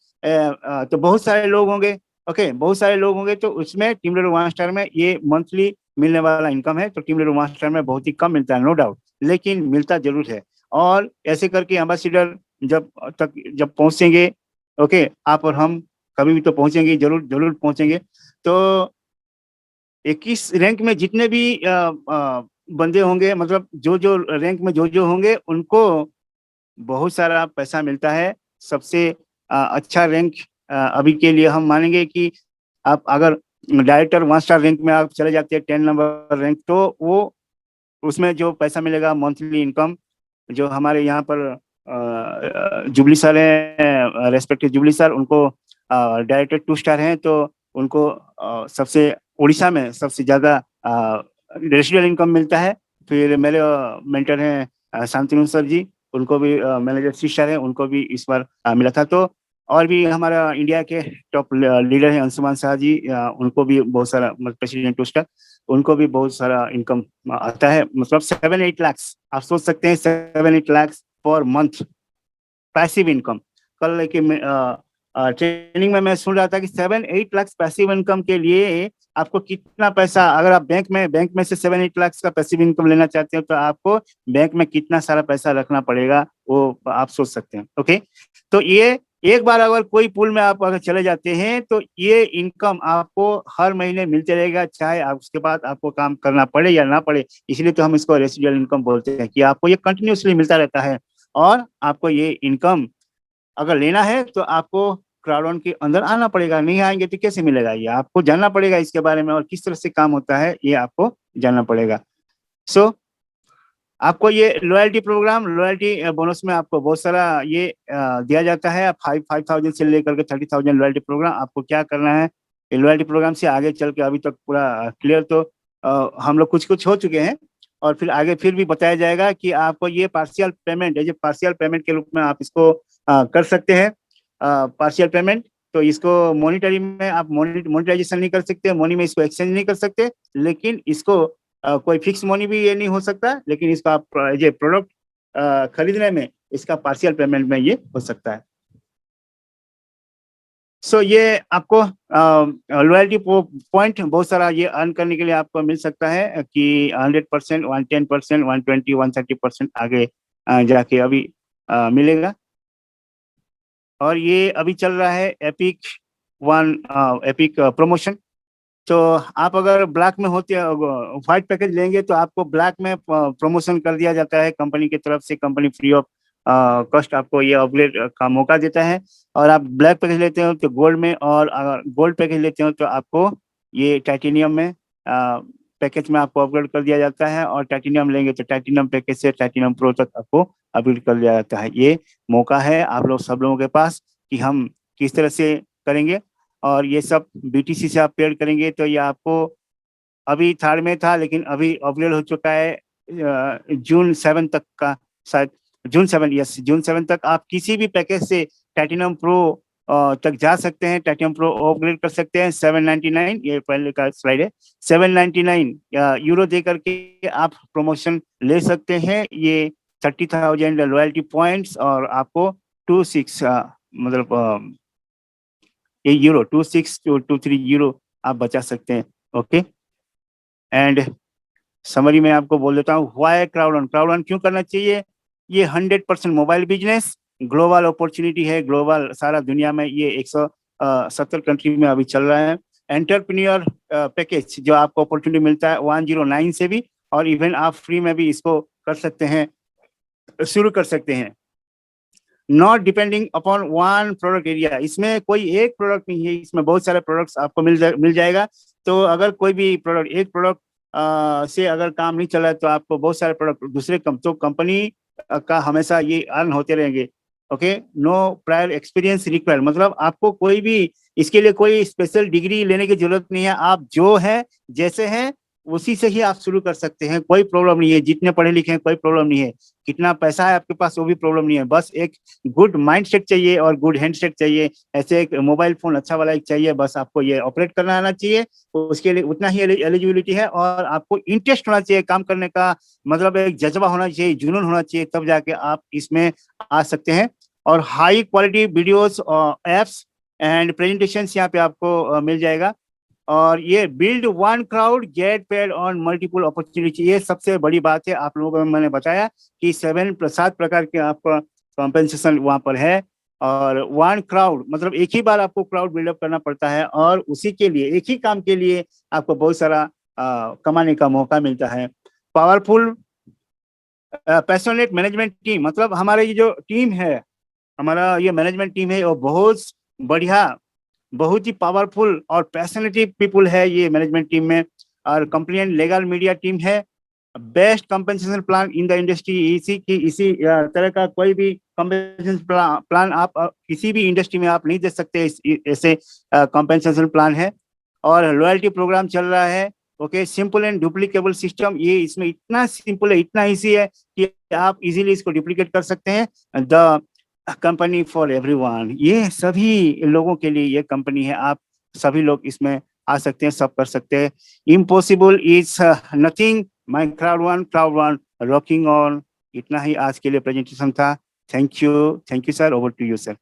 तो बहुत सारे लोग होंगे। ओके, बहुत सारे लोग होंगे, तो उसमें टीम लीडर 1 स्टार में ये मंथली मिलने वाला इनकम है। तो टीम लीडर 1 स्टार में बहुत ही कम मिलता है, नो डाउट, लेकिन मिलता जरूर है। और ऐसे करके एम्बेसडर जब पहुंचेंगे, ओके, आप और हम कभी भी तो पहुंचेंगे, जरूर जरूर पहुंचेंगे। तो 21 रैंक में जितने भी बंदे होंगे, मतलब जो जो रैंक में जो जो होंगे, उनको बहुत सारा पैसा मिलता है। सबसे अच्छा रैंक अभी के लिए हम मानेंगे कि आप अगर डायरेक्टर 1 स्टार रैंक में आप चले जाते हैं, 10 नंबर रैंक, तो वो उसमें जो पैसा मिलेगा मंथली इनकम, जो हमारे यहाँ पर जुबली सर है, रेस्पेक्टिव जुबली सर, उनको डायरेक्टर 2 स्टार हैं, तो उनको सबसे उड़ीसा में सबसे ज्यादा रेसिडुअल इनकम मिलता है। फिर मेरे मेंटर हैं शांतिनु सर जी, उनको भी मैनेजर 3 स्टार है, उनको भी इस बार मिला था। तो और भी हमारा इंडिया के टॉप लीडर हैं अंशुमान शाह जी, उनको भी बहुत सारा, प्रेसिडेंट 2 स्टार, उनको भी बहुत सारा इनकम आता है, मतलब 7-8 लाख। आप सोच सकते हैं 7-8 lakh per month passive income. कल लेके ट्रेनिंग में मैं सुन रहा था कि 7-8 लाख पैसिव इनकम के लिए आपको कितना पैसा, अगर आप बैंक में से 7-8 लाख का पैसिव इनकम लेना चाहते हो तो आपको बैंक में कितना सारा पैसा रखना पड़ेगा वो आप सोच सकते हैं। ओके, तो ये एक बार अगर कोई पूल में आप अगर चले जाते हैं तो ये इनकम आपको हर महीने मिलते रहेगा, चाहे आप उसके बाद आपको काम करना पड़े या ना पड़े। इसलिए तो हम इसको रेसिडुअल इनकम बोलते हैं कि आपको ये कंटिन्यूसली मिलता रहता है। और आपको ये इनकम अगर लेना है तो आपको क्राउडवन के अंदर आना पड़ेगा, नहीं आएंगे तो कैसे मिलेगा? ये आपको जानना पड़ेगा इसके बारे में और किस तरह से काम होता है ये आपको जानना पड़ेगा। सो आपको ये लॉयल्टी बोनस में आपको बहुत सारा ये दिया जाता है। 5,000 से लेकर के 30,000 लॉयल्टी प्रोग्राम। आपको क्या करना है, ये लॉयल्टी प्रोग्राम से आगे चल के, अभी तक पूरा क्लियर तो हम लोग कुछ कुछ हो चुके हैं और फिर आगे फिर भी बताया जाएगा कि आपको ये पार्शियल पेमेंट है, जो पार्शियल पेमेंट के रूप में आप इसको कर सकते हैं। पार्शियल पेमेंट तो इसको मॉनिटरी में आप मोनिटाइजेशन नहीं कर सकते, मनी में इसको एक्सचेंज नहीं कर सकते, लेकिन इसको कोई फिक्स मनी भी ये नहीं हो सकता, लेकिन इसका आप ये प्रोडक्ट खरीदने में इसका पार्शियल पेमेंट में ये हो सकता है। सो ये आपको लॉयल्टी पॉइंट बहुत सारा ये अर्न करने के लिए आपको मिल सकता है कि 100%, 110%, 120, 130% आगे जाके अभी मिलेगा। और ये अभी चल रहा है एपिक प्रमोशन। तो आप अगर ब्लैक में होते व्हाइट पैकेज लेंगे तो आपको ब्लैक में प्रमोशन कर दिया जाता है कंपनी की तरफ से। कंपनी फ्री ऑफ कॉस्ट आपको ये अपग्रेड का मौका देता है। और आप ब्लैक पैकेज लेते हो तो गोल्ड में, और अगर गोल्ड पैकेज लेते हो तो आपको ये टाइटेनियम में पैकेज में आपको अपग्रेड कर दिया जाता है। और टाइटेनियम लेंगे तो टाइटेनियम पैकेज से टाइटेनियम प्रो तक आपको अपग्रेड कर दिया जाता है। ये मौका है आप लोग सब लोगों के पास कि हम किस तरह से करेंगे। और ये सब बीटीसी से आप पेड करेंगे तो ये आपको अभी थर्ड में था, लेकिन अभी अपग्रेड हो चुका है जून 7 तक का, शायद जून 7 तक आप किसी भी पैकेज से टाइटेनियम प्रो तक जा सकते हैं। टाइटेनियम प्रो अपग्रेड कर सकते हैं 799, ये पहले का स्लाइड है, 799 यूरो दे करके आप प्रमोशन ले सकते हैं। ये 30,000 लॉयल्टी पॉइंट्स और आपको 26 मतलब ये यूरो 26 to 23 यूरो आप बचा सकते हैं। ओके, एंड समरी में आपको बोल देता हूँ व्हाई क्राउडवन क्यों करना चाहिए। ये 100% मोबाइल बिजनेस, ग्लोबल अपॉर्चुनिटी है, ग्लोबल सारा दुनिया में ये 170 कंट्री में अभी चल रहा है। एंटरप्रेन्योर पैकेज जो आपको अपॉर्चुनिटी मिलता है 109 से भी, और इवन आप फ्री में भी इसको कर सकते हैं, शुरू कर सकते हैं। Not depending upon one product area, इसमें कोई एक प्रोडक्ट नहीं है, इसमें बहुत सारे प्रोडक्ट्स आपको मिल जाएगा। तो अगर कोई भी प्रोडक्ट, एक प्रोडक्ट से अगर काम नहीं चला तो आपको बहुत सारे प्रोडक्ट दूसरे तो कंपनी का हमेशा ये अर्न होते रहेंगे। Okay, no prior experience required, मतलब आपको कोई भी इसके लिए कोई स्पेशल डिग्री लेने की जरूरत नहीं है। आप जो है जैसे हैं उसी से ही आप शुरू कर सकते हैं, कोई प्रॉब्लम नहीं है। जितने पढ़े लिखे हैं कोई प्रॉब्लम नहीं है, कितना पैसा है आपके पास वो भी प्रॉब्लम नहीं है। बस एक गुड माइंडसेट चाहिए और गुड हैंडसेट चाहिए। ऐसे एक मोबाइल फोन अच्छा वाला एक चाहिए, बस आपको ये ऑपरेट करना आना चाहिए, उसके लिए उतना ही एलिजिबिलिटी है। और आपको इंटरेस्ट होना चाहिए काम करने का, मतलब एक जज्बा होना चाहिए, जुनून होना चाहिए, तब जाके आप इसमें आ सकते हैं। और हाई क्वालिटी वीडियोस और एप्स एंड प्रेजेंटेशंस यहाँ पे आपको मिल जाएगा। और ये build one crowd get paid on multiple opportunity, ये सबसे बड़ी बात है। आप लोगों को मैंने बताया कि 7 प्रकार के आपका कॉम्पेंसेशन वहाँ पर है। और वन क्राउड मतलब एक ही बार आपको क्राउड बिल्डअप करना पड़ता है, और उसी के लिए एक ही काम के लिए आपको बहुत सारा कमाने का मौका मिलता है। पावरफुल पैशनेट मैनेजमेंट टीम, मतलब हमारे ये जो टीम है, हमारा ये मैनेजमेंट टीम है, वो बहुत बढ़िया, बहुत ही पावरफुल और पैशनेटिव पीपुल है ये मैनेजमेंट टीम में। और कंप्लेंट लीगल मीडिया टीम है। Best compensation plan in the industry, इसी तरह का कोई भी कंपेंसेशन प्लान आप किसी भी इंडस्ट्री में आप नहीं दे सकते, ऐसे कंपेंसेशन प्लान है। और लॉयल्टी प्रोग्राम चल रहा है। Okay, simple and duplicable system, ये इसमें इतना सिंपल है, इतना ईजी है कि आप इजीली इसको डुप्लीकेट कर सकते हैं। द कंपनी फॉर एवरीवन, ये सभी लोगों के लिए ये कंपनी है। आप सभी लोग इसमें आ सकते हैं, सब कर सकते हैं। Impossible is nothing, my Crowd One rocking on. इतना ही आज के लिए प्रेजेंटेशन था। Thank you sir, over to you sir.